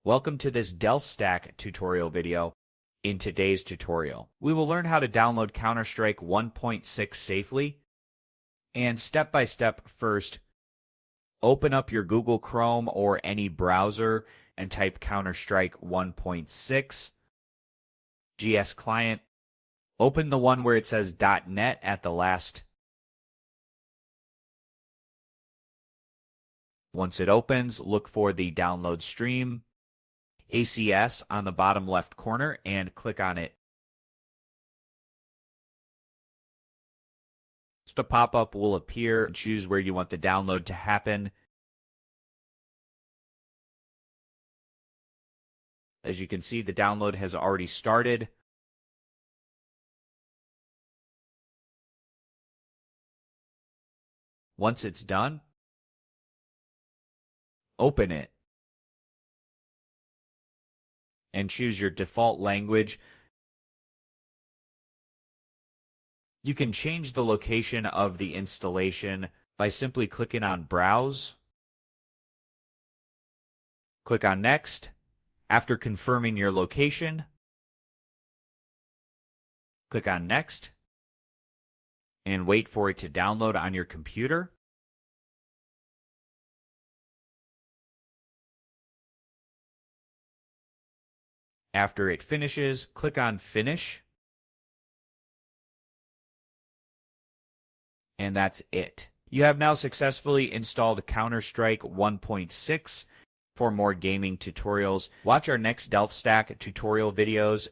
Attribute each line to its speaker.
Speaker 1: Welcome to this DelfStack tutorial video. In today's tutorial, we will learn how to download Counter-Strike 1.6 safely. And step by step, first, open up your Google Chrome or any browser and type Counter-Strike 1.6 GS client. Open the one where it says .net at the last. Once it opens, look for the download stream, ACS on the bottom left corner, and click on it. So a pop-up will appear. Choose where you want the download to happen. As you can see, the download has already started. Once it's done, open it and choose your default language. You can change the location of the installation by simply clicking on Browse. Click on Next. After confirming your location, click on Next and wait for it to download on your computer. After it finishes, click on Finish. And that's it. You have now successfully installed Counter-Strike 1.6. For more gaming tutorials, watch our next DelfStack tutorial videos